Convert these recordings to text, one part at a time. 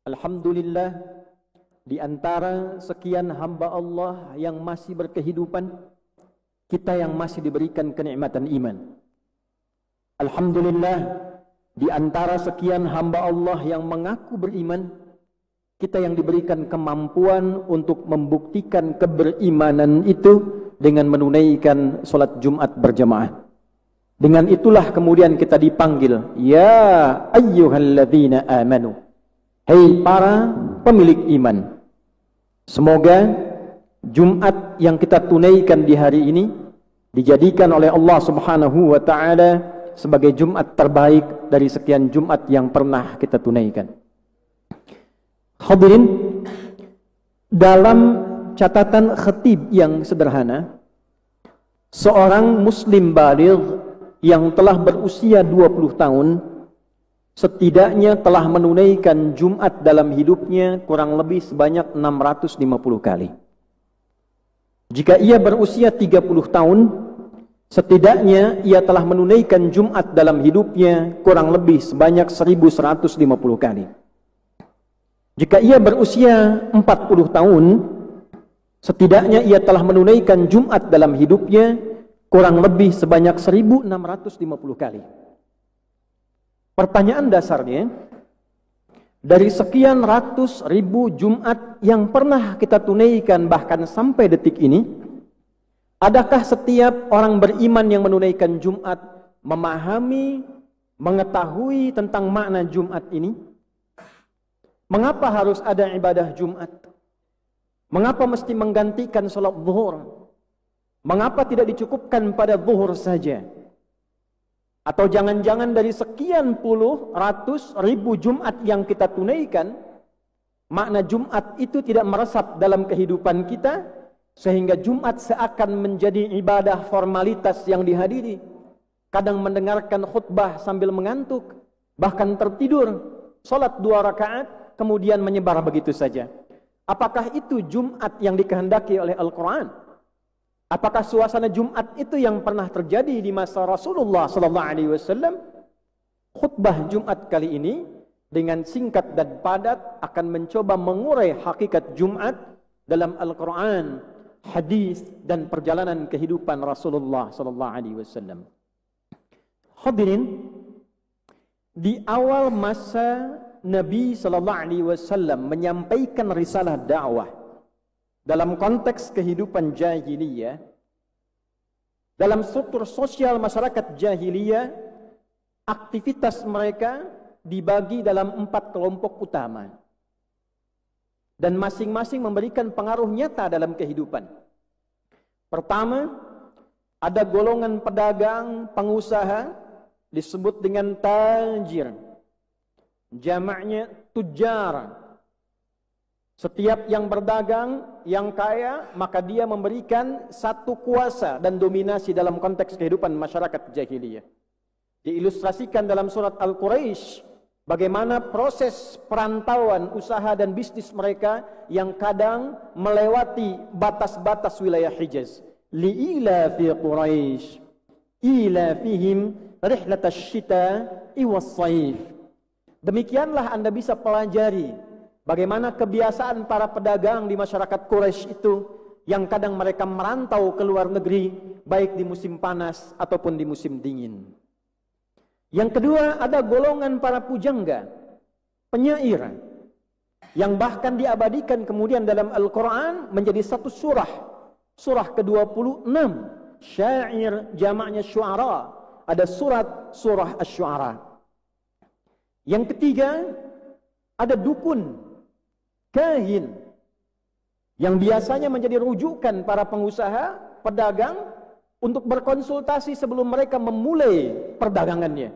Alhamdulillah, di antara sekian hamba Allah yang masih berkehidupan, kita yang masih diberikan kenikmatan iman. Alhamdulillah, di antara sekian hamba Allah yang mengaku beriman, kita yang diberikan kemampuan untuk membuktikan keberimanan itu dengan menunaikan solat Jumat berjamaah. Dengan itulah kemudian kita dipanggil, ya ayyuhalladzina amanu, hei para pemilik iman. Semoga Jumat yang kita tunaikan di hari ini dijadikan oleh Allah Subhanahu wa taala sebagai Jumat terbaik dari sekian Jumat yang pernah kita tunaikan. Hadirin, dalam catatan khatib yang sederhana, seorang muslim baligh yang telah berusia 20 tahun setidaknya telah menunaikan Jumat dalam hidupnya kurang lebih sebanyak 650 kali. Jika ia berusia 30 tahun, setidaknya ia telah menunaikan Jumat dalam hidupnya kurang lebih sebanyak 1150 kali. Jika ia berusia 40 tahun, setidaknya ia telah menunaikan Jumat dalam hidupnya kurang lebih sebanyak 1650 kali. Pertanyaan dasarnya, dari sekian ratus ribu Jumat yang pernah kita tunaikan bahkan sampai detik ini, adakah setiap orang beriman yang menunaikan Jumat memahami, mengetahui tentang makna Jumat ini? Mengapa harus ada ibadah Jumat? Mengapa mesti menggantikan salat zuhur? Mengapa tidak dicukupkan pada zuhur saja? Atau jangan-jangan dari sekian puluh, ratus, ribu Jumat yang kita tunaikan, makna Jumat itu tidak meresap dalam kehidupan kita, sehingga Jumat seakan menjadi ibadah formalitas yang dihadiri. Kadang mendengarkan khutbah sambil mengantuk, bahkan tertidur, salat 2 rakaat, kemudian menyebar begitu saja. Apakah itu Jumat yang dikehendaki oleh Al-Quran? Apakah suasana Jumat itu yang pernah terjadi di masa Rasulullah SAW? Khutbah Jumat kali ini dengan singkat dan padat akan mencoba mengurai hakikat Jumat dalam Al-Quran, hadis dan perjalanan kehidupan Rasulullah SAW. Hadirin, di awal masa Nabi SAW menyampaikan risalah dakwah dalam konteks kehidupan jahiliyah, dalam struktur sosial masyarakat jahiliyah, aktivitas mereka dibagi dalam 4 kelompok utama, dan masing-masing memberikan pengaruh nyata dalam kehidupan. Pertama, ada golongan pedagang, pengusaha, disebut dengan tajir, jamaknya tujar. Setiap yang berdagang, yang kaya, maka dia memberikan satu kuasa dan dominasi dalam konteks kehidupan masyarakat jahiliyah. Diilustrasikan dalam surat Al-Quraisy, bagaimana proses perantauan usaha dan bisnis mereka yang kadang melewati batas-batas wilayah Hijaz. Li'ila fi Quraisy, ila fihim rihlatash shita'i was-saif. Demikianlah Anda bisa pelajari bagaimana kebiasaan para pedagang di masyarakat Quraisy itu, yang kadang mereka merantau ke luar negeri, baik di musim panas ataupun di musim dingin. Yang kedua, ada golongan para pujangga, penyair, yang bahkan diabadikan kemudian dalam Al-Quran menjadi satu surah, surah ke-26, syair, jamaknya syu'ara, ada surah Asy-Syu'ara. Yang ketiga, ada dukun, kahin, yang biasanya menjadi rujukan para pengusaha, pedagang untuk berkonsultasi sebelum mereka memulai perdagangannya.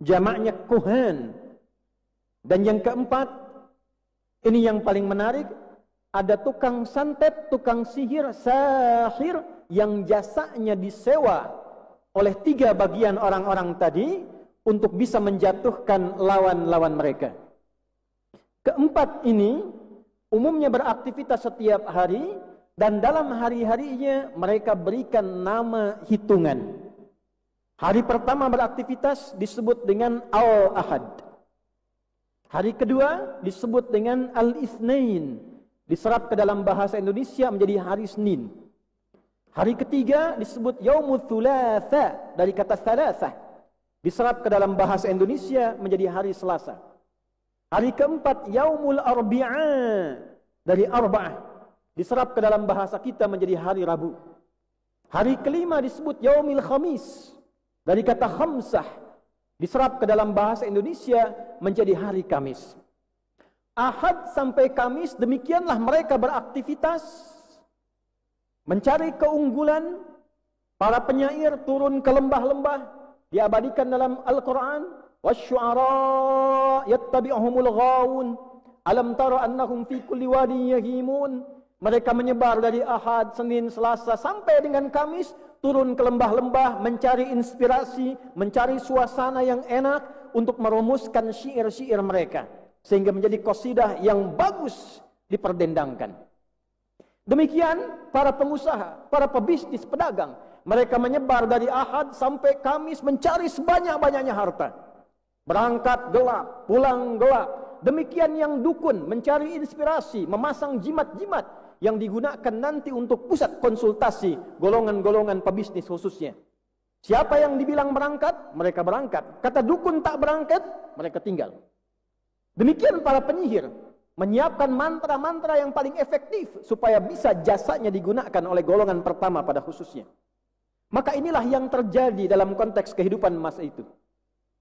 Jamaknya kuhan. Dan yang keempat, ini yang paling menarik, ada tukang santet, tukang sihir, sahir, yang jasanya disewa oleh 3 bagian orang-orang tadi untuk bisa menjatuhkan lawan-lawan mereka. Keempat ini umumnya beraktivitas setiap hari, dan dalam hari-harinya mereka berikan nama hitungan. Hari pertama beraktivitas disebut dengan Al-Ahad. Hari kedua disebut dengan Al-Itsnain, diserap ke dalam bahasa Indonesia menjadi hari Senin. Hari ketiga disebut Yaumul Thulatsa, dari kata thalathah, diserap ke dalam bahasa Indonesia menjadi hari Selasa. Hari keempat Yaumul Arbi'a, dari arba'ah, diserap ke dalam bahasa kita menjadi hari Rabu. Hari kelima disebut Yaumil Khamis, dari kata khamsah, diserap ke dalam bahasa Indonesia menjadi hari Kamis. Ahad sampai Kamis demikianlah mereka beraktivitas mencari keunggulan. Para penyair turun ke lembah-lembah, diabadikan dalam Al-Quran. Wasyu'ara yattabi'uhumul ghawun alam tara annahum fi kulli wadin yahimun. Mereka menyebar dari Ahad, Senin, Selasa sampai dengan Kamis, turun ke lembah-lembah mencari inspirasi, mencari suasana yang enak untuk merumuskan syair-syair mereka sehingga menjadi qasidah yang bagus diperdendangkan. Demikian para pengusaha, para pebisnis, pedagang, mereka menyebar dari Ahad sampai Kamis mencari sebanyak-banyaknya harta. Berangkat gelap, pulang gelap. Demikian yang dukun mencari inspirasi, memasang jimat-jimat yang digunakan nanti untuk pusat konsultasi golongan-golongan pebisnis khususnya. Siapa yang dibilang berangkat, mereka berangkat. Kata dukun tak berangkat, mereka tinggal. Demikian para penyihir menyiapkan mantra-mantra yang paling efektif supaya bisa jasanya digunakan oleh golongan pertama pada khususnya. Maka inilah yang terjadi dalam konteks kehidupan masa itu.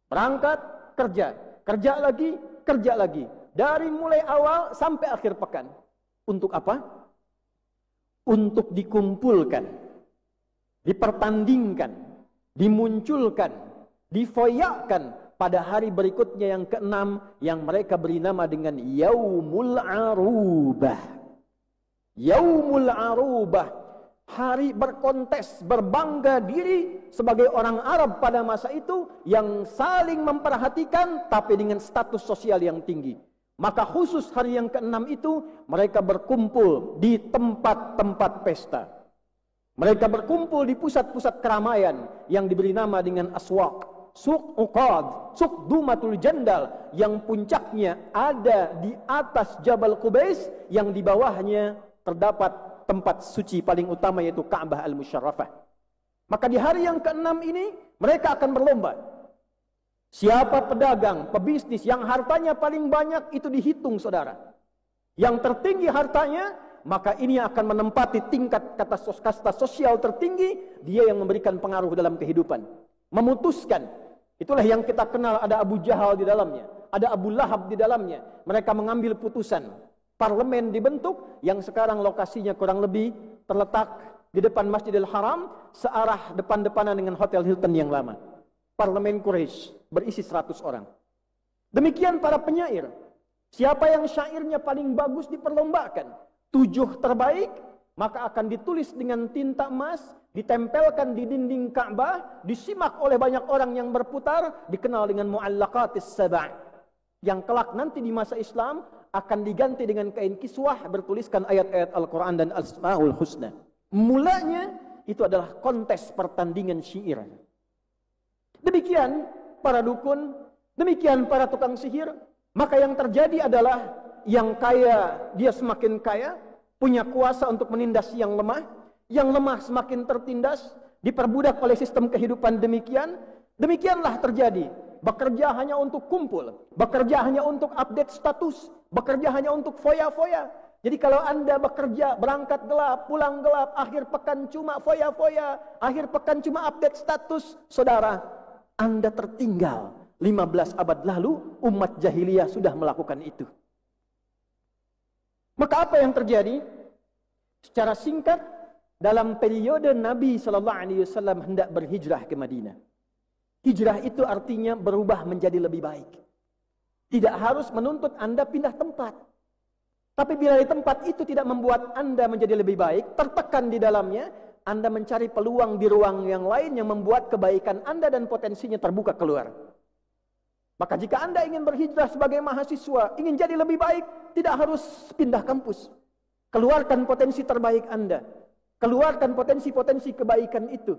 Berangkat, kerja, kerja lagi, kerja lagi. Dari mulai awal sampai akhir pekan. Untuk apa? Untuk dikumpulkan, dipertandingkan, dimunculkan, difoyakan pada hari berikutnya yang keenam, yang mereka beri nama dengan Yaumul Arubah. Yaumul Arubah. Hari berkontes, berbangga diri sebagai orang Arab pada masa itu yang saling memperhatikan tapi dengan status sosial yang tinggi. Maka khusus hari yang keenam itu mereka berkumpul di tempat-tempat pesta. Mereka berkumpul di pusat-pusat keramaian yang diberi nama dengan aswaq, Suq Uqad, Suq Dumatul Jandal, yang puncaknya ada di atas Jabal Qubais, yang di bawahnya terdapat tempat suci paling utama yaitu Ka'bah Al-Musyarrafah. Maka di hari yang keenam ini mereka akan berlomba. Siapa pedagang, pebisnis yang hartanya paling banyak itu dihitung, saudara. Yang tertinggi hartanya, maka ini akan menempati tingkat kasta sosial tertinggi, dia yang memberikan pengaruh dalam kehidupan. Memutuskan. Itulah yang kita kenal, ada Abu Jahal di dalamnya, ada Abu Lahab di dalamnya. Mereka mengambil putusan. Parlemen dibentuk yang sekarang lokasinya kurang lebih terletak di depan Masjidil Haram, searah depan-depanan dengan Hotel Hilton yang lama. Parlemen Quraisy berisi 100 orang. Demikian para penyair. Siapa yang syairnya paling bagus diperlombakan. 7 terbaik, maka akan ditulis dengan tinta emas, ditempelkan di dinding Ka'bah, disimak oleh banyak orang yang berputar, dikenal dengan Mu'allaqatis Saba'. Yang kelak nanti di masa Islam akan diganti dengan kain kiswah bertuliskan ayat-ayat Al-Quran dan Asma'ul Husna. Mulanya itu adalah kontes pertandingan syair. Demikian para dukun, demikian para tukang sihir. Maka yang terjadi adalah yang kaya dia semakin kaya, punya kuasa untuk menindas yang lemah semakin tertindas, diperbudak oleh sistem kehidupan demikian. Demikianlah terjadi. Bekerja hanya untuk kumpul, bekerja hanya untuk update status, bekerja hanya untuk foya-foya. Jadi kalau Anda bekerja, berangkat gelap, pulang gelap, akhir pekan cuma foya-foya, akhir pekan cuma update status, saudara, Anda tertinggal. 15 abad lalu, umat jahiliyah sudah melakukan itu. Maka apa yang terjadi? Secara singkat, dalam periode Nabi SAW hendak berhijrah ke Madinah. Hijrah itu artinya berubah menjadi lebih baik. Tidak harus menuntut Anda pindah tempat. Tapi bila di tempat itu tidak membuat Anda menjadi lebih baik, tertekan di dalamnya, Anda mencari peluang di ruang yang lain yang membuat kebaikan Anda dan potensinya terbuka keluar. Maka jika Anda ingin berhijrah sebagai mahasiswa, ingin jadi lebih baik, tidak harus pindah kampus. Keluarkan potensi terbaik Anda. Keluarkan potensi-potensi kebaikan itu.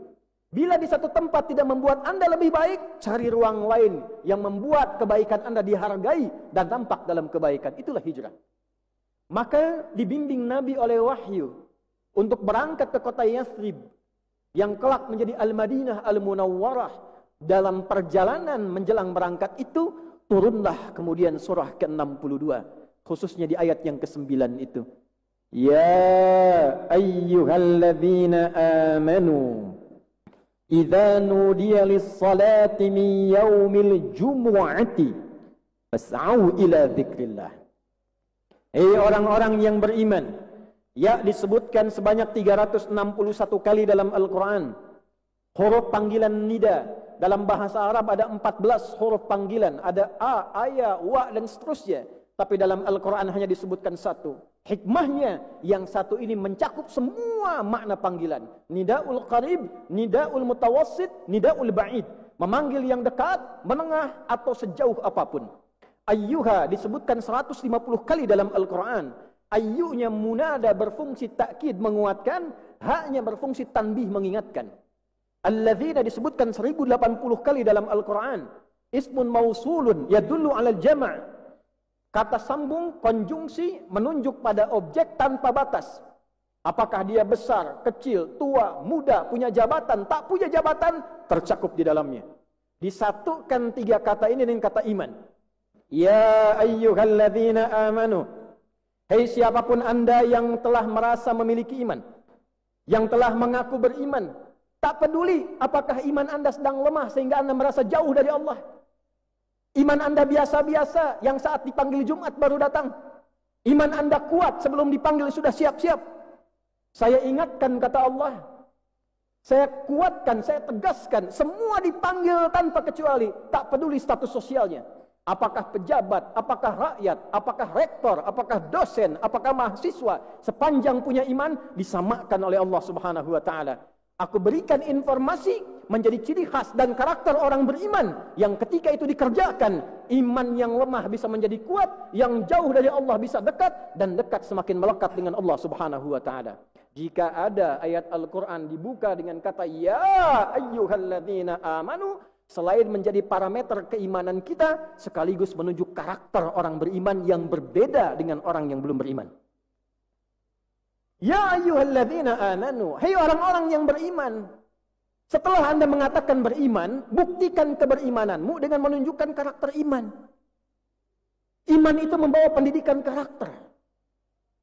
Bila di satu tempat tidak membuat Anda lebih baik, cari ruang lain yang membuat kebaikan Anda dihargai dan tampak dalam kebaikan. Itulah hijrah. Maka dibimbing Nabi oleh wahyu untuk berangkat ke kota Yathrib yang kelak menjadi Al-Madinah Al-Munawwarah. Dalam perjalanan menjelang berangkat itu, turunlah kemudian surah ke-62, khususnya di ayat yang ke-9 itu. Ya ayyuhalladzina amanu idza nudiya lis-salati min yaumil jumu'ati fas'au ila dzikrillah. Hei orang-orang yang beriman, ya disebutkan sebanyak 361 kali dalam Al-Quran. Huruf panggilan nida. Dalam bahasa Arab ada 14 huruf panggilan. Ada a, aya, wa, dan seterusnya. Tapi dalam Al-Quran hanya disebutkan satu. Hikmahnya, yang satu ini mencakup semua makna panggilan. Nida'ul qarib, nida'ul mutawassit, nida'ul ba'id. Memanggil yang dekat, menengah, atau sejauh apapun. Ayyuha disebutkan 150 kali dalam Al-Quran. Ayyunya munada berfungsi takkid menguatkan, haknya berfungsi tanbih mengingatkan. Alladzina disebutkan 1080 kali dalam Al-Quran. Ismun mausulun yadullu alal jama'. Kata sambung, konjungsi menunjuk pada objek tanpa batas. Apakah dia besar, kecil, tua, muda, punya jabatan, tak punya jabatan, tercakup di dalamnya. Disatukan 3 kata ini dengan kata iman. Ya ayyuhalladzina amanu. Hei siapapun anda yang telah merasa memiliki iman, yang telah mengaku beriman, tak peduli apakah iman anda sedang lemah sehingga anda merasa jauh dari Allah. Iman anda biasa-biasa yang saat dipanggil Jumat baru datang. Iman anda kuat sebelum dipanggil sudah siap-siap. Saya ingatkan kata Allah. Saya kuatkan, saya tegaskan. Semua dipanggil tanpa kecuali. Tak peduli status sosialnya. Apakah pejabat, apakah rakyat, apakah rektor, apakah dosen, apakah mahasiswa. Sepanjang punya iman disamakan oleh Allah Subhanahu wa ta'ala. Aku berikan informasi menjadi ciri khas dan karakter orang beriman yang ketika itu dikerjakan, iman yang lemah bisa menjadi kuat, yang jauh dari Allah bisa dekat, dan dekat semakin melekat dengan Allah Subhanahu wa ta'ala. Jika ada ayat Al-Quran dibuka dengan kata ya ayyuhalladzina amanu, selain menjadi parameter keimanan kita, sekaligus menunjuk karakter orang beriman yang berbeda dengan orang yang belum beriman. Ya ayyuhalladzina amanu, hei orang-orang yang beriman. Setelah anda mengatakan beriman, buktikan keberimananmu dengan menunjukkan karakter iman. Iman itu membawa pendidikan karakter.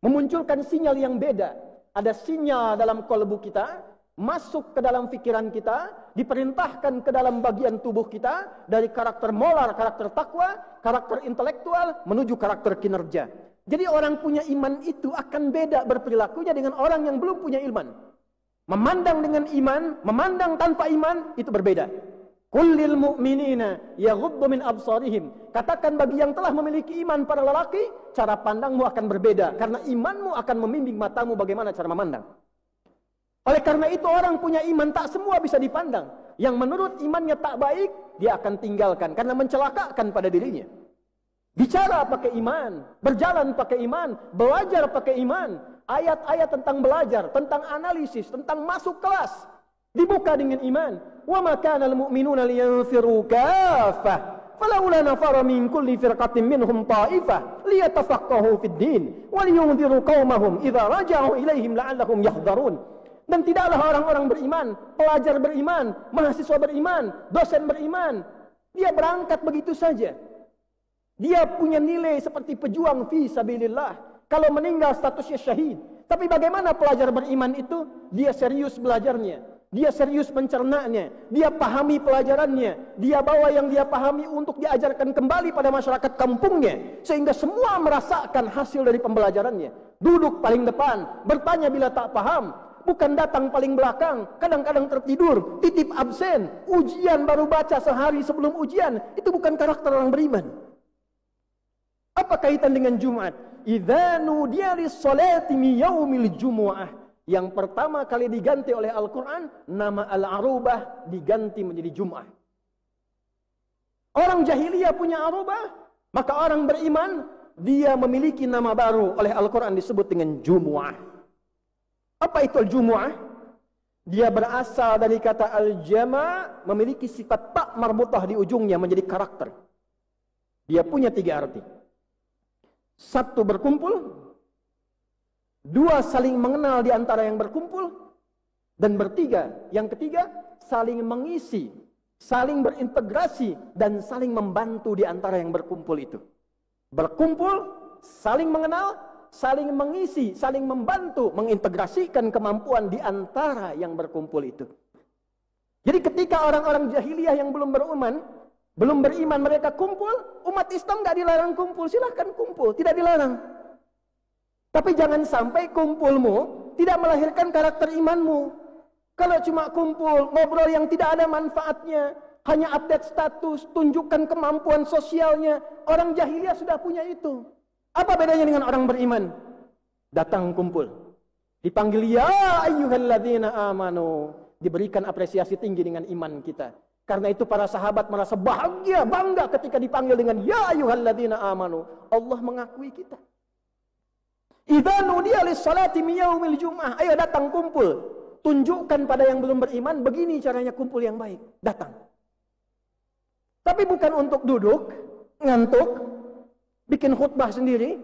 Memunculkan sinyal yang beda. Ada sinyal dalam kalbu kita, masuk ke dalam pikiran kita, diperintahkan ke dalam bagian tubuh kita, dari karakter moral, karakter takwa, karakter intelektual, menuju karakter kinerja. Jadi orang punya iman itu akan beda berperilakunya dengan orang yang belum punya iman. Memandang dengan iman, memandang tanpa iman, itu berbeda. Kullil mu'minina yaghuddu min absarihim. Katakan bagi yang telah memiliki iman para lelaki, cara pandangmu akan berbeda. Karena imanmu akan membimbing matamu bagaimana cara memandang. Oleh karena itu orang punya iman tak semua bisa dipandang. Yang menurut imannya tak baik, dia akan tinggalkan. Karena mencelakakan pada dirinya. Bicara pakai iman, berjalan pakai iman, belajar pakai iman. Ayat-ayat tentang belajar, tentang analisis, tentang masuk kelas, dibuka dengan iman. Wa ma kana al-mu'minuna liyanfiru kaffah, falawla nafara min kulli firqatin minhum ta'ifah liyatafaqahu fid din wa liyunziru qaumahum idza raja'u ilaihim la'allahum yahdharun. Dan tidaklah orang-orang beriman, pelajar beriman, mahasiswa beriman, dosen beriman, dia berangkat begitu saja. Dia punya nilai seperti pejuang fi sabilillah. Kalau meninggal statusnya syahid. Tapi bagaimana pelajar beriman itu? Dia serius belajarnya. Dia serius mencernanya. Dia pahami pelajarannya. Dia bawa yang dia pahami untuk diajarkan kembali pada masyarakat kampungnya. Sehingga semua merasakan hasil dari pembelajarannya. Duduk paling depan. Bertanya bila tak paham. Bukan datang paling belakang. Kadang-kadang tertidur. Titip absen. Ujian baru baca sehari sebelum ujian. Itu bukan karakter orang beriman. Apa kaitan dengan Jumat? Idza nudiya lis-salati min yaumil jumu'ah. Yang pertama kali diganti oleh Al-Quran, nama Al-Arubah diganti menjadi Jum'ah. Orang jahiliyah punya Arubah, maka orang beriman, dia memiliki nama baru oleh Al-Quran disebut dengan Jumu'ah. Apa itu Jumu'ah? Dia berasal dari kata al-jama', memiliki sifat tak marbutah di ujungnya menjadi karakter. Dia punya 3 arti. 1, berkumpul. 2, saling mengenal di antara yang berkumpul. Dan yang ketiga, saling mengisi, saling berintegrasi, dan saling membantu di antara yang berkumpul itu. Berkumpul, saling mengenal, saling mengisi, saling membantu, mengintegrasikan kemampuan di antara yang berkumpul itu. Jadi ketika orang-orang jahiliyah yang belum beriman mereka kumpul, umat Islam gak dilarang kumpul, silahkan kumpul, tidak dilarang. Tapi jangan sampai kumpulmu tidak melahirkan karakter imanmu. Kalau cuma kumpul, ngobrol yang tidak ada manfaatnya, hanya update status, tunjukkan kemampuan sosialnya, orang jahiliyah sudah punya itu. Apa bedanya dengan orang beriman? Datang kumpul, dipanggil ya ayyuhalladzina amanu, diberikan apresiasi tinggi dengan iman kita. Karena itu para sahabat merasa bahagia, bangga ketika dipanggil dengan ya ayyuhalladzina amanu. Allah mengakui kita. Idza nudiya lis-salati min yaumil jum'ah, ayo datang kumpul. Tunjukkan pada yang belum beriman, begini caranya kumpul yang baik. Datang. Tapi bukan untuk duduk, ngantuk, bikin khutbah sendiri,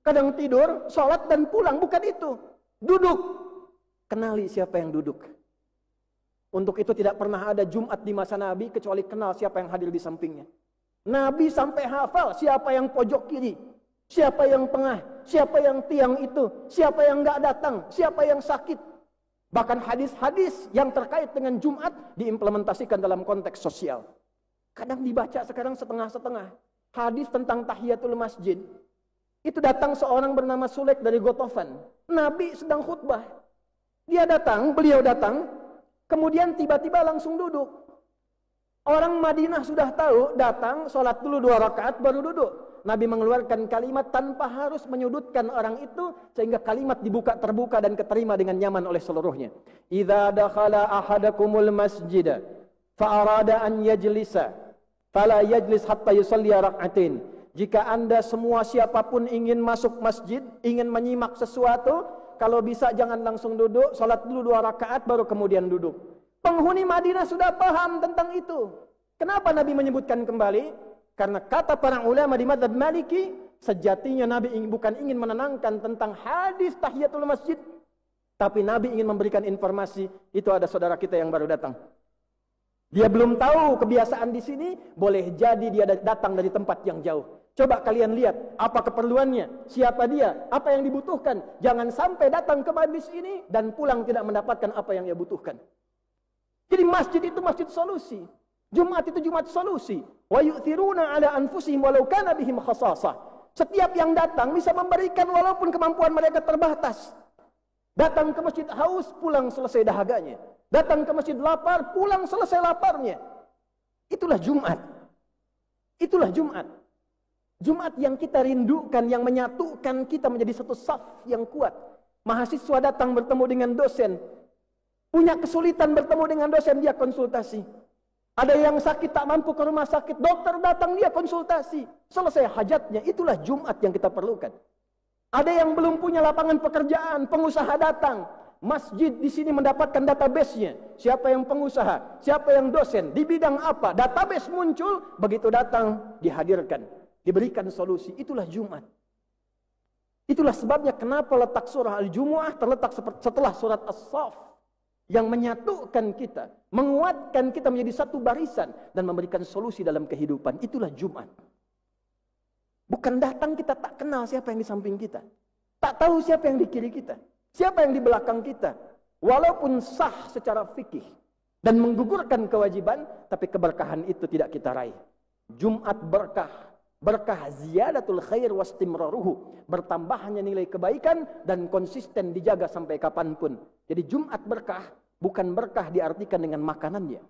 kadang tidur, sholat dan pulang. Bukan itu. Duduk. Kenali siapa yang duduk. Untuk itu tidak pernah ada Jumat di masa Nabi, kecuali kenal siapa yang hadir di sampingnya. Nabi sampai hafal siapa yang pojok kiri, siapa yang tengah, siapa yang tiang itu, siapa yang nggak datang, siapa yang sakit. Bahkan hadis-hadis yang terkait dengan Jumat diimplementasikan dalam konteks sosial. Kadang dibaca sekarang setengah-setengah. Hadis tentang tahiyatul masjid. Itu datang seorang bernama Sulek dari Gotofan. Nabi sedang khutbah. Beliau datang, kemudian tiba-tiba langsung duduk. Orang Madinah sudah tahu, datang, sholat dulu 2 rakaat baru duduk. Nabi mengeluarkan kalimat tanpa harus menyudutkan orang itu, sehingga kalimat terbuka dan keterima dengan nyaman oleh seluruhnya. Idza dakhala ahadakumul masjida fa arada an yajlisa fala yajlis hatta yusalli rak'atain. Jika Anda semua siapapun ingin masuk masjid, ingin menyimak sesuatu, kalau bisa jangan langsung duduk, salat dulu 2 rakaat baru kemudian duduk. Penghuni Madinah sudah paham tentang itu. Kenapa Nabi menyebutkan kembali? Karena kata para ulama di mazhab Maliki, sejatinya Nabi bukan ingin menenangkan tentang hadis tahiyatul masjid, tapi Nabi ingin memberikan informasi, itu ada saudara kita yang baru datang. Dia belum tahu kebiasaan di sini, boleh jadi dia datang dari tempat yang jauh. Coba kalian lihat, apa keperluannya, siapa dia, apa yang dibutuhkan. Jangan sampai datang ke majlis ini dan pulang tidak mendapatkan apa yang ia butuhkan. Jadi masjid itu masjid solusi. Jumat itu Jumat solusi. Wa yu'thiruna ala anfusihim walau kana bihim khasasah. Setiap yang datang bisa memberikan walaupun kemampuan mereka terbatas. Datang ke masjid haus, pulang selesai dahaganya. Datang ke masjid lapar, pulang selesai laparnya. Itulah Jumat. Itulah Jumat. Jumat yang kita rindukan, yang menyatukan kita menjadi satu saf yang kuat. Mahasiswa datang bertemu dengan dosen. Punya kesulitan bertemu dengan dosen, dia konsultasi. Ada yang sakit tak mampu ke rumah sakit, dokter datang, dia konsultasi. Selesai hajatnya, itulah Jumat yang kita perlukan. Ada yang belum punya lapangan pekerjaan, pengusaha datang. Masjid di sini mendapatkan database-nya. Siapa yang pengusaha, siapa yang dosen, di bidang apa. Database muncul, begitu datang, dihadirkan. Diberikan solusi, itulah Jumat. Itulah sebabnya kenapa letak surah Al-Jumu'ah terletak setelah surat As-Saff. Yang menyatukan kita, menguatkan kita menjadi satu barisan dan memberikan solusi dalam kehidupan. Itulah Jumat. Bukan datang kita tak kenal siapa yang di samping kita, tak tahu siapa yang di kiri kita, siapa yang di belakang kita. Walaupun sah secara fikih dan menggugurkan kewajiban, tapi keberkahan itu tidak kita raih. Jumat berkah, berkah ziyadatul khair wastimraruhu, bertambahnya nilai kebaikan dan konsisten dijaga sampai kapanpun. Jadi Jumat berkah bukan berkah diartikan dengan makanannya.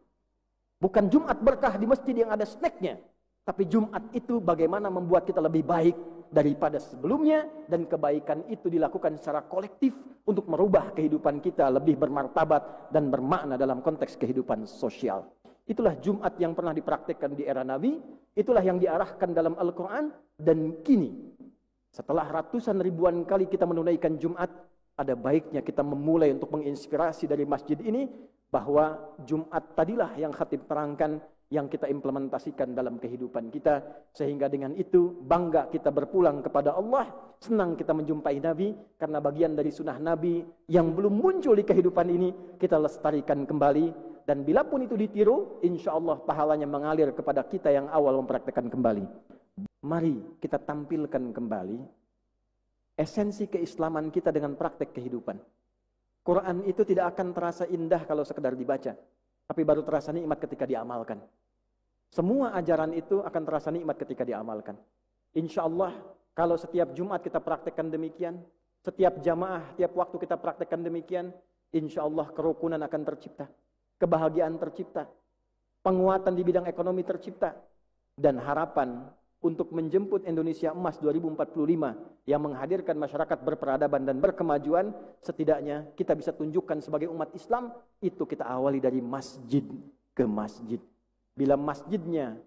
Bukan Jumat berkah di masjid yang ada snacknya. Tapi Jumat itu bagaimana membuat kita lebih baik daripada sebelumnya. Dan kebaikan itu dilakukan secara kolektif untuk merubah kehidupan kita lebih bermartabat dan bermakna dalam konteks kehidupan sosial. Itulah Jumat yang pernah dipraktikkan di era Nabi. Itulah yang diarahkan dalam Al-Quran. Dan kini setelah ratusan ribuan kali kita menunaikan Jumat, ada baiknya kita memulai untuk menginspirasi dari masjid ini, bahwa Jumat tadilah yang khatib terangkan, yang kita implementasikan dalam kehidupan kita, sehingga dengan itu bangga kita berpulang kepada Allah, senang kita menjumpai Nabi, karena bagian dari sunnah Nabi yang belum muncul di kehidupan ini kita lestarikan kembali, dan bila pun itu ditiru, insya Allah pahalanya mengalir kepada kita yang awal mempraktekkan kembali. Mari kita tampilkan kembali esensi keislaman kita dengan praktek kehidupan. Quran itu tidak akan terasa indah kalau sekedar dibaca, tapi baru terasa nikmat ketika diamalkan. Semua ajaran itu akan terasa nikmat ketika diamalkan. Insya Allah, kalau setiap Jumat kita praktekkan demikian, setiap jamaah, tiap waktu kita praktekkan demikian, insya Allah kerukunan akan tercipta, kebahagiaan tercipta, penguatan di bidang ekonomi tercipta, dan harapan untuk menjemput Indonesia Emas 2045 yang menghadirkan masyarakat berperadaban dan berkemajuan, setidaknya kita bisa tunjukkan sebagai umat Islam, itu kita awali dari masjid ke masjid. Bila masjidnya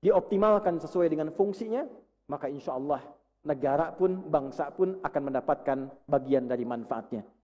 dioptimalkan sesuai dengan fungsinya, maka insya Allah negara pun, bangsa pun akan mendapatkan bagian dari manfaatnya.